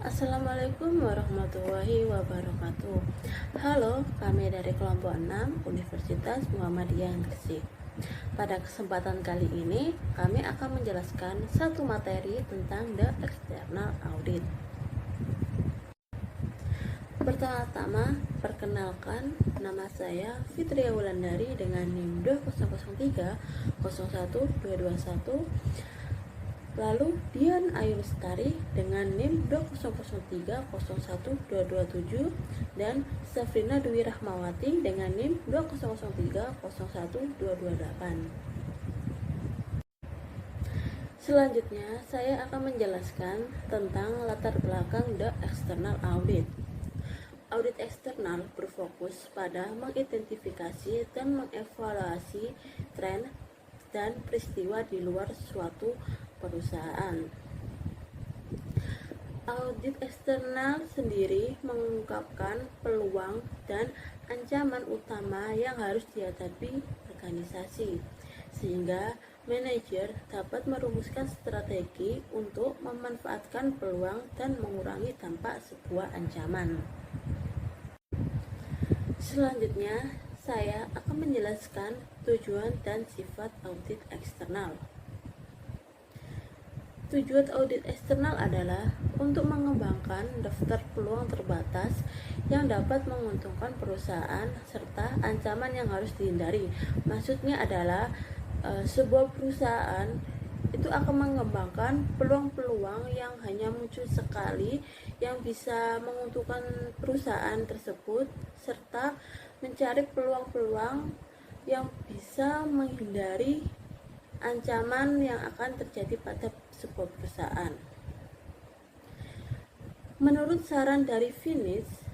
Assalamualaikum warahmatullahi wabarakatuh. Halo, kami dari kelompok 6 Universitas Muhammadiyah Gresik. Pada kesempatan kali ini, kami akan menjelaskan satu materi tentang the external audit. Pertama-tama, perkenalkan, nama saya Fitria Wulandari dengan NIM 2003 01221. Lalu Dian Ayu Lestari dengan NIM 2003 01227 dan Safrina Dwi Rahmawati dengan NIM 2003 01228. Selanjutnya, saya akan menjelaskan tentang latar belakang the external audit. Audit eksternal berfokus pada mengidentifikasi dan mengevaluasi tren dan peristiwa di luar suatu perusahaan. Audit eksternal sendiri mengungkapkan peluang dan ancaman utama yang harus dihadapi organisasi, sehingga manajer dapat merumuskan strategi untuk memanfaatkan peluang dan mengurangi dampak sebuah ancaman. Selanjutnya, saya akan menjelaskan tujuan dan sifat audit eksternal. Tujuan audit eksternal adalah untuk mengembangkan daftar peluang terbatas yang dapat menguntungkan perusahaan serta ancaman yang harus dihindari. Maksudnya adalah sebuah perusahaan itu akan mengembangkan peluang-peluang yang hanya muncul sekali yang bisa menguntungkan perusahaan tersebut, serta mencari peluang-peluang yang bisa menghindari ancaman yang akan terjadi pada sebuah perusahaan. Menurut saran dari Finis,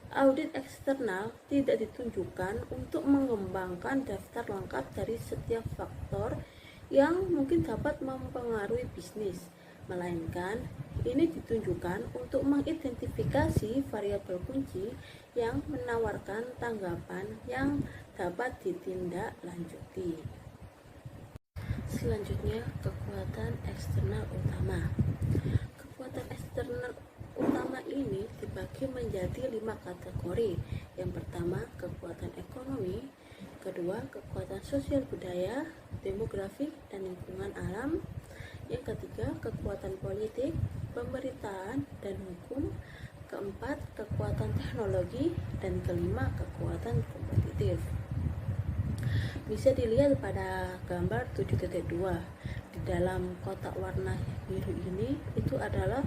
audit eksternal tidak ditunjukkan untuk mengembangkan daftar lengkap dari setiap faktor yang mungkin dapat mempengaruhi bisnis, melainkan ini ditunjukkan untuk mengidentifikasi variabel kunci yang menawarkan tanggapan yang dapat ditindaklanjuti. Selanjutnya, kekuatan eksternal utama. Kekuatan eksternal utama ini dibagi menjadi 5 kategori. Yang pertama, kekuatan ekonomi. Kedua, kekuatan sosial budaya, demografi, dan lingkungan alam. Yang ketiga, kekuatan politik, pemerintahan, dan hukum. Keempat, kekuatan teknologi. Dan kelima, kekuatan kompetitif. Bisa dilihat pada gambar 7.2. Di dalam kotak warna biru ini itu adalah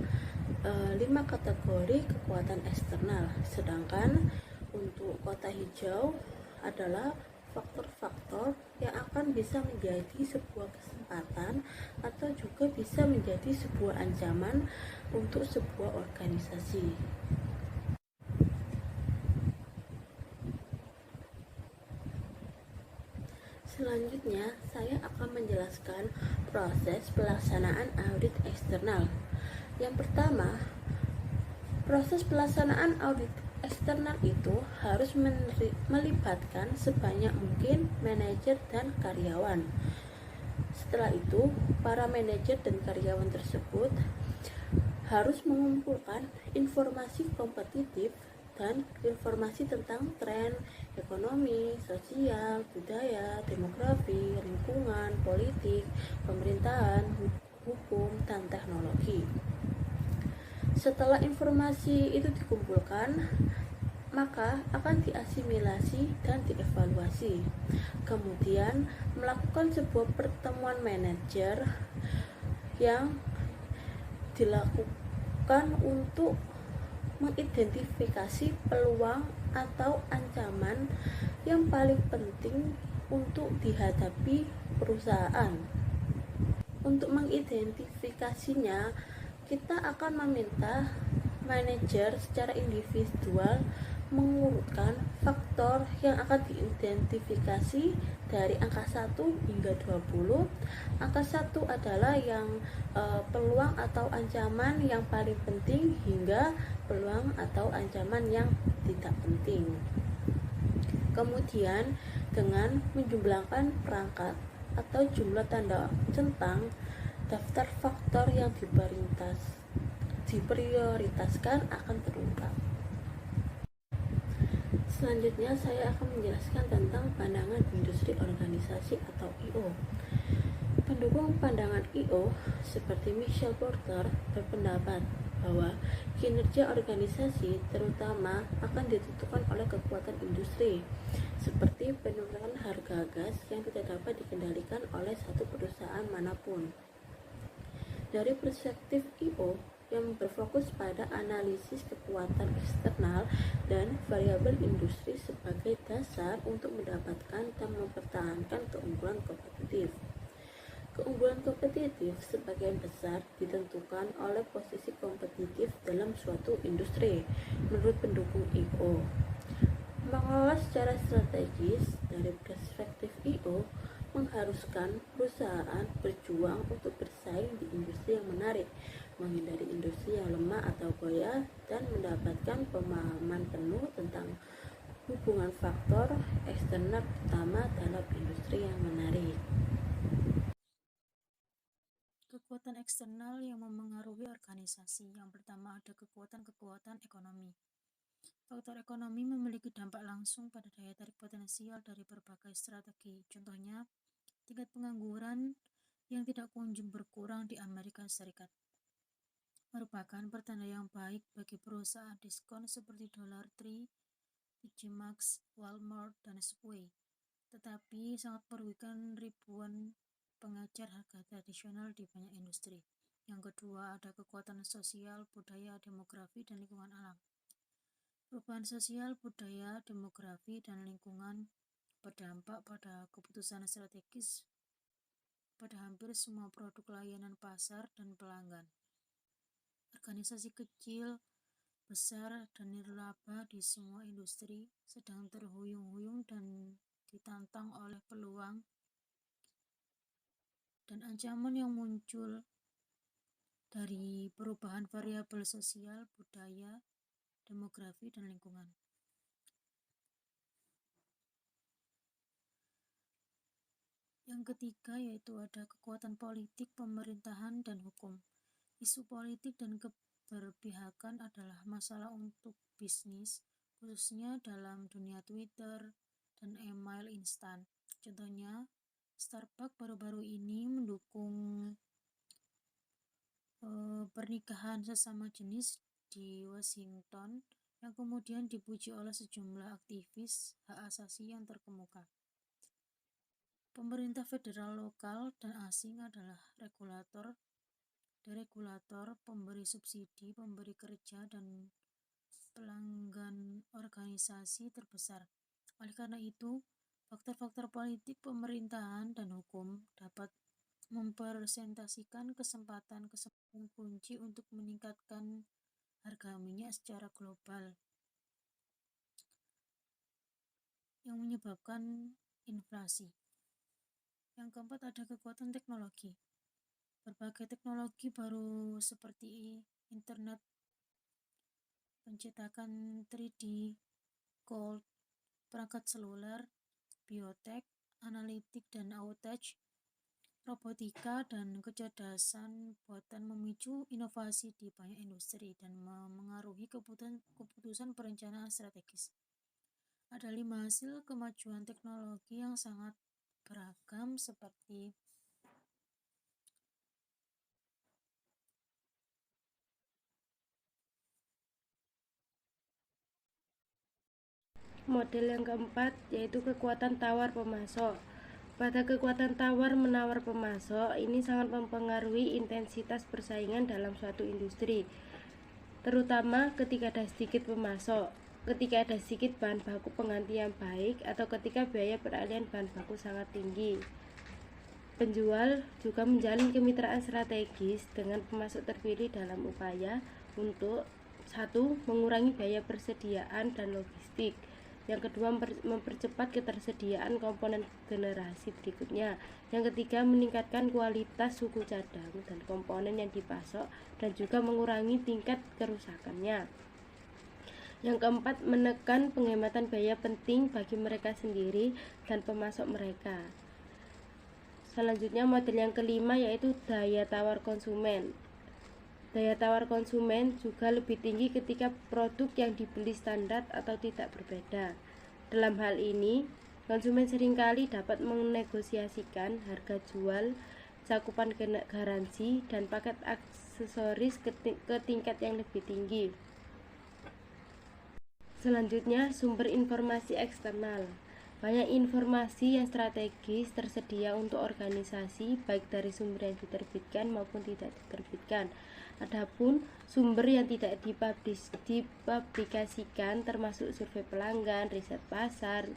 5 kategori kekuatan eksternal, sedangkan untuk kotak hijau adalah faktor-faktor yang akan bisa menjadi sebuah kesempatan atau juga bisa menjadi sebuah ancaman untuk sebuah organisasi. Selanjutnya, saya akan menjelaskan proses pelaksanaan audit eksternal. Yang pertama, proses pelaksanaan audit eksternal itu harus melibatkan sebanyak mungkin manajer dan karyawan. Setelah itu, para manajer dan karyawan tersebut harus mengumpulkan informasi kompetitif dan informasi tentang tren ekonomi, sosial, budaya, demografi, lingkungan, politik, pemerintahan, hukum, dan teknologi. Setelah informasi itu dikumpulkan, maka akan diasimilasi dan dievaluasi. Kemudian melakukan sebuah pertemuan manajer yang dilakukan untuk mengidentifikasi peluang atau ancaman yang paling penting untuk dihadapi perusahaan. Untuk mengidentifikasinya, kita akan meminta manajer secara individual mengurutkan faktor yang akan diidentifikasi dari angka 1 hingga 20. Angka 1 adalah yang peluang atau ancaman yang paling penting hingga peluang atau ancaman yang tidak penting. Kemudian dengan menjumlahkan perangkat atau jumlah tanda centang daftar faktor yang diprioritaskan akan terungkap. Selanjutnya saya akan menjelaskan tentang pandangan industri organisasi atau I.O. Pendukung pandangan I.O. seperti Michel Porter berpendapat bahwa kinerja organisasi terutama akan ditentukan oleh kekuatan industri, seperti penurunan harga gas yang tidak dapat dikendalikan oleh satu perusahaan manapun. Dari perspektif I.O. yang berfokus pada analisis kekuatan eksternal dan variabel industri sebagai dasar untuk mendapatkan dan mempertahankan keunggulan kompetitif. Keunggulan kompetitif sebagian besar ditentukan oleh posisi kompetitif dalam suatu industri. Menurut pendukung I.O., mengelola secara strategis dari perspektif I.O. mengharuskan perusahaan berjuang untuk bersaing di industri yang menarik, menghindari industri yang lemah atau goyah, dan mendapatkan pemahaman penuh tentang hubungan faktor eksternal utama dalam industri yang menarik. Kekuatan eksternal yang memengaruhi organisasi. Yang pertama ada kekuatan ekonomi. Faktor ekonomi memiliki dampak langsung pada daya tarik potensial dari berbagai strategi. Contohnya, tingkat pengangguran yang tidak kunjung berkurang di Amerika Serikat merupakan pertanda yang baik bagi perusahaan diskon seperti Dollar Tree, TJ Maxx, Walmart, dan Subway. Tetapi sangat merugikan ribuan pengejar harga tradisional di banyak industri. Yang kedua, ada kekuatan sosial, budaya, demografi, dan lingkungan alam. Perubahan sosial, budaya, demografi, dan lingkungan berdampak pada keputusan strategis pada hampir semua produk layanan pasar dan pelanggan. Organisasi kecil, besar, dan nirlaba di semua industri sedang terhuyung-huyung dan ditantang oleh peluang dan ancaman yang muncul dari perubahan variabel sosial, budaya, demografi, dan lingkungan. Yang ketiga yaitu ada kekuatan politik, pemerintahan, dan hukum. Isu politik dan keberpihakan adalah masalah untuk bisnis, khususnya dalam dunia Twitter dan email instan. Contohnya, Starbucks baru-baru ini mendukung pernikahan sesama jenis di Washington yang kemudian dipuji oleh sejumlah aktivis hak asasi yang terkemuka. Pemerintah federal, lokal, dan asing adalah deregulator, pemberi subsidi, pemberi kerja, dan pelanggan organisasi terbesar. Oleh karena itu, faktor-faktor politik, pemerintahan, dan hukum dapat mempresentasikan kesempatan kunci untuk meningkatkan harga minyak secara global yang menyebabkan inflasi. Yang keempat ada kekuatan teknologi. Berbagai teknologi baru seperti internet, pencetakan 3D, gold, perangkat seluler, biotek, analitik dan outage, robotika, dan kecerdasan buatan memicu inovasi di banyak industri dan memengaruhi keputusan perencanaan strategis. Ada 5 hasil kemajuan teknologi yang sangat beragam seperti model yang keempat yaitu kekuatan tawar pemasok. Pada kekuatan tawar-menawar pemasok, ini sangat mempengaruhi intensitas persaingan dalam suatu industri, terutama ketika ada sedikit pemasok, ketika ada sedikit bahan baku pengganti yang baik, atau ketika biaya peralihan bahan baku sangat tinggi. Penjual juga menjalin kemitraan strategis dengan pemasok terpilih dalam upaya untuk satu, mengurangi biaya persediaan dan logistik. Yang kedua, mempercepat ketersediaan komponen generasi berikutnya. Yang ketiga, meningkatkan kualitas suku cadang dan komponen yang dipasok dan juga mengurangi tingkat kerusakannya. Yang keempat, menekan penghematan biaya penting bagi mereka sendiri dan pemasok mereka. Selanjutnya model yang kelima yaitu daya tawar konsumen. Daya tawar konsumen juga lebih tinggi ketika produk yang dibeli standar atau tidak berbeda. Dalam hal ini, konsumen seringkali dapat menegosiasikan harga jual, cakupan garansi, dan paket aksesoris ke tingkat yang lebih tinggi. Selanjutnya, sumber informasi eksternal. Banyak informasi yang strategis tersedia untuk organisasi, baik dari sumber yang diterbitkan maupun tidak diterbitkan. Adapun sumber yang tidak dipublikasikan termasuk survei pelanggan, riset pasar,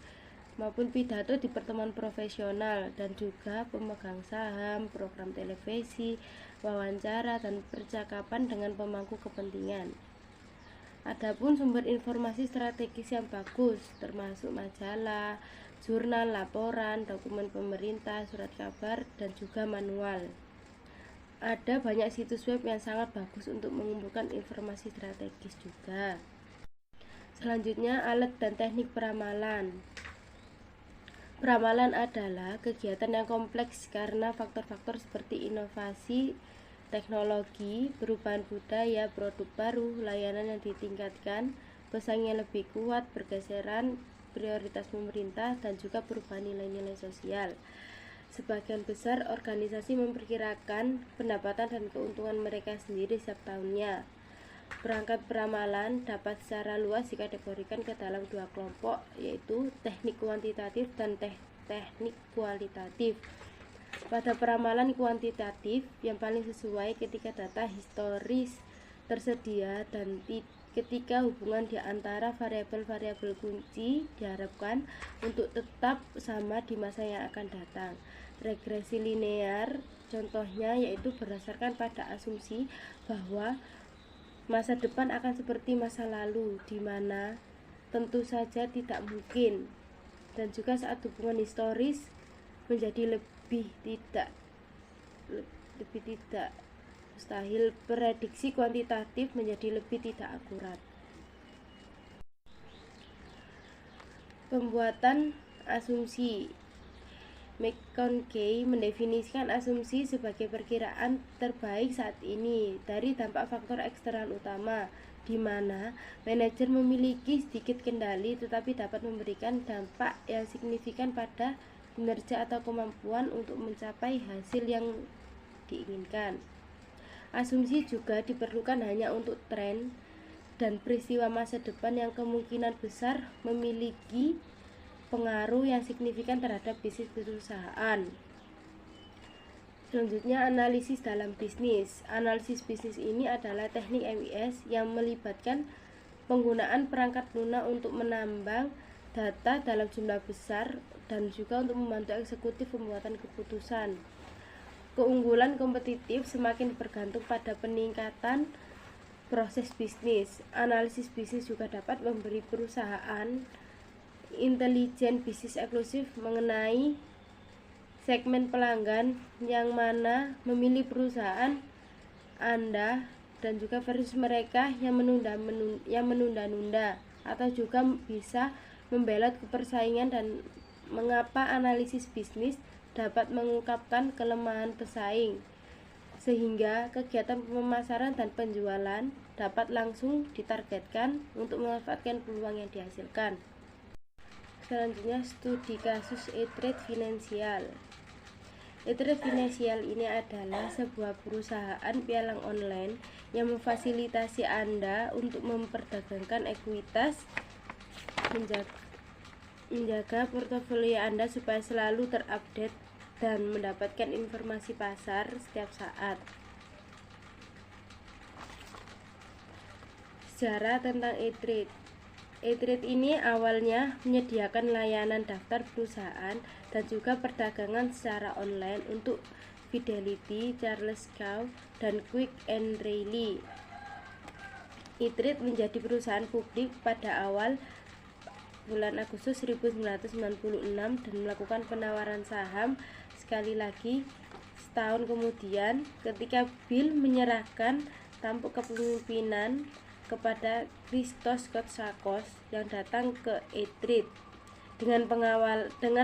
maupun pidato di pertemuan profesional, dan juga pemegang saham, program televisi, wawancara, dan percakapan dengan pemangku kepentingan. Adapun sumber informasi strategis yang bagus termasuk majalah, jurnal, laporan, dokumen pemerintah, surat kabar, dan juga manual. Ada banyak situs web yang sangat bagus untuk mengumpulkan informasi strategis juga. Selanjutnya, alat dan teknik peramalan. Peramalan adalah kegiatan yang kompleks karena faktor-faktor seperti inovasi teknologi, perubahan budaya, produk baru, layanan yang ditingkatkan, pesaing yang lebih kuat, pergeseran prioritas pemerintah, dan juga perubahan nilai-nilai sosial. Sebagian besar organisasi memperkirakan pendapatan dan keuntungan mereka sendiri setiap tahunnya. Perangkat peramalan dapat secara luas dikategorikan ke dalam dua kelompok, yaitu teknik kuantitatif dan teknik kualitatif. Pada peramalan kuantitatif, yang paling sesuai ketika data historis tersedia dan ketika hubungan di antara variabel-variabel kunci diharapkan untuk tetap sama di masa yang akan datang. Regresi linear contohnya yaitu berdasarkan pada asumsi bahwa masa depan akan seperti masa lalu, di mana tentu saja tidak mungkin, dan juga saat hubungan historis menjadi lebih tidak mustahil, prediksi kuantitatif menjadi lebih tidak akurat. Pembuatan asumsi. McConaughey mendefinisikan asumsi sebagai perkiraan terbaik saat ini dari dampak faktor eksternal utama, di mana manajer memiliki sedikit kendali tetapi dapat memberikan dampak yang signifikan pada kinerja atau kemampuan untuk mencapai hasil yang diinginkan. Asumsi juga diperlukan hanya untuk tren dan peristiwa masa depan yang kemungkinan besar memiliki pengaruh yang signifikan terhadap bisnis perusahaan. Selanjutnya, analisis dalam bisnis. Analisis bisnis ini adalah teknik MIS yang melibatkan penggunaan perangkat lunak untuk menambang data dalam jumlah besar dan juga untuk membantu eksekutif pembuatan keputusan. Keunggulan kompetitif semakin bergantung pada peningkatan proses bisnis. Analisis bisnis juga dapat memberi perusahaan intelijen bisnis eksklusif mengenai segmen pelanggan yang mana memilih perusahaan Anda dan juga versus mereka yang menunda-nunda atau juga bisa membelot kepersaingan, dan mengapa analisis bisnis dapat mengungkapkan kelemahan pesaing sehingga kegiatan pemasaran dan penjualan dapat langsung ditargetkan untuk memanfaatkan peluang yang dihasilkan. Selanjutnya, studi kasus e-trade finansial. E-trade finansial ini adalah sebuah perusahaan pialang online yang memfasilitasi Anda untuk memperdagangkan ekuitas, menjaga portofolio Anda supaya selalu terupdate dan mendapatkan informasi pasar setiap saat. Sejarah tentang e-trade. E-trade ini awalnya menyediakan layanan daftar perusahaan dan juga perdagangan secara online untuk Fidelity, Charles Schwab, dan Quick and Reilly. E-trade menjadi perusahaan publik pada awal bulan Agustus 1996 dan melakukan penawaran saham sekali lagi setahun kemudian ketika Bill menyerahkan tampuk kepemimpinan kepada Christos Kotsakos yang datang ke E-Trade dengan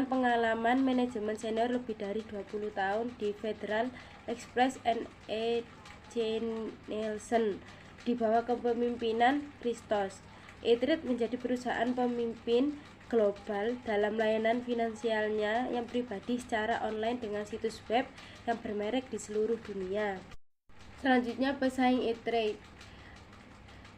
pengalaman manajemen senior lebih dari 20 tahun di Federal Express and AG Nielsen di bawah kepemimpinan Christos. E-Trade menjadi perusahaan pemimpin global dalam layanan finansialnya yang pribadi secara online dengan situs web yang bermerek di seluruh dunia. Selanjutnya, pesaing E-Trade.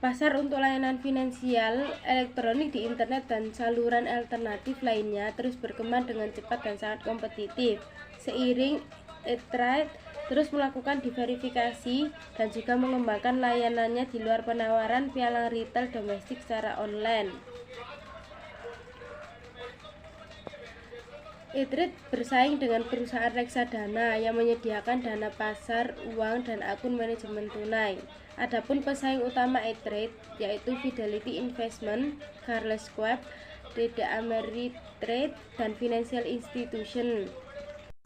Pasar untuk layanan finansial elektronik di internet dan saluran alternatif lainnya terus berkembang dengan cepat dan sangat kompetitif. Seiring E-Trade terus melakukan diverifikasi dan juga mengembangkan layanannya di luar penawaran pialang retail domestik secara online. E-Trade bersaing dengan perusahaan reksadana yang menyediakan dana pasar uang dan akun manajemen tunai. Adapun pesaing utama E-Trade yaitu Fidelity Investment, Charles Schwab, TD Ameritrade, dan Financial Institution.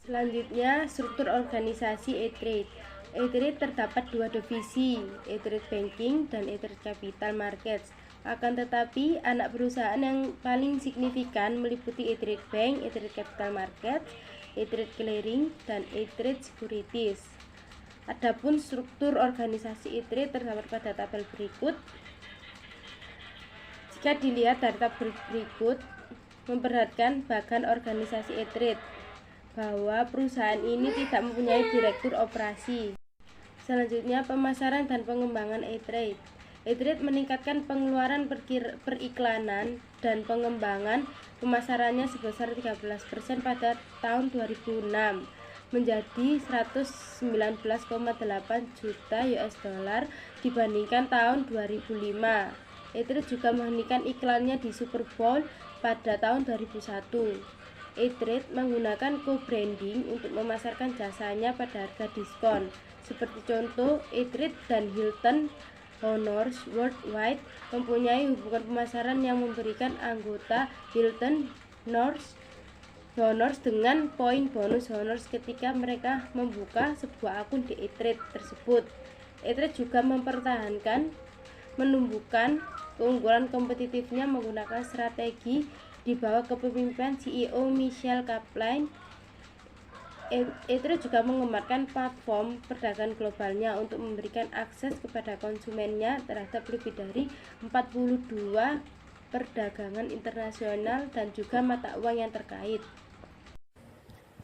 Selanjutnya, struktur organisasi E-Trade. E-Trade terdapat dua divisi, E-Trade Banking dan E-Trade Capital Markets. Akan tetapi, anak perusahaan yang paling signifikan meliputi E-Trade Bank, E-Trade Capital Markets, E-Trade Clearing, dan E-Trade Securities. Adapun struktur organisasi E-Trade terdapat pada tabel berikut. Jika dilihat dari tabel berikut, memperhatikan bagan organisasi E-Trade bahwa perusahaan ini tidak mempunyai direktur operasi. Selanjutnya, pemasaran dan pengembangan E-Trade. E-Trade meningkatkan pengeluaran periklanan dan pengembangan pemasarannya sebesar 13% pada tahun 2006 menjadi 119,8 juta US dollar dibandingkan tahun 2005. E-Trade juga menghentikan iklannya di Super Bowl pada tahun 2001. E-Trade menggunakan co-branding untuk memasarkan jasanya pada harga diskon. Seperti contoh, E-Trade dan Hilton Honors Worldwide mempunyai hubungan pemasaran yang memberikan anggota Hilton Honors dengan poin bonus honors ketika mereka membuka sebuah akun di E-Trade tersebut. E-Trade juga menumbuhkan keunggulan kompetitifnya menggunakan strategi di bawah kepemimpinan CEO Michael Kaplan. E-Trade juga mengembangkan platform perdagangan globalnya untuk memberikan akses kepada konsumennya terhadap lebih dari 42 perdagangan internasional dan juga mata uang yang terkait.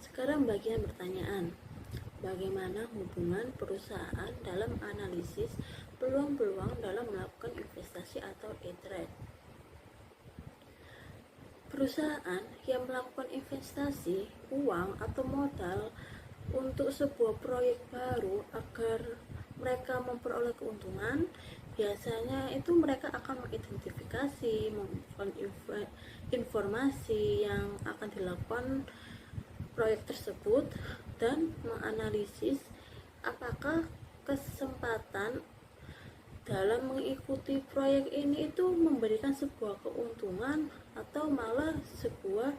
Sekarang bagian pertanyaan. Bagaimana hubungan perusahaan dalam analisis peluang-peluang dalam melakukan investasi atau E-Trade? Perusahaan yang melakukan investasi uang atau modal untuk sebuah proyek baru agar mereka memperoleh keuntungan, biasanya itu mereka akan mengidentifikasi, mengumpulkan informasi yang akan dilakukan proyek tersebut dan menganalisis apakah kesempatan dalam mengikuti proyek ini itu memberikan sebuah keuntungan atau malah sebuah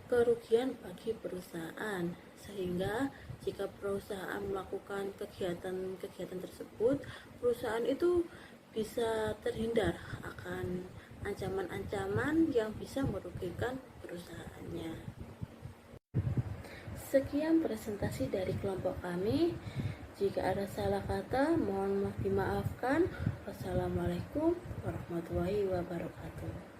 kerugian bagi perusahaan, sehingga jika perusahaan melakukan kegiatan tersebut, perusahaan itu bisa terhindar akan ancaman-ancaman yang bisa merugikan perusahaannya. Sekian presentasi dari kelompok kami. Jika ada salah kata, mohon dimaafkan. Wassalamualaikum warahmatullahi wabarakatuh.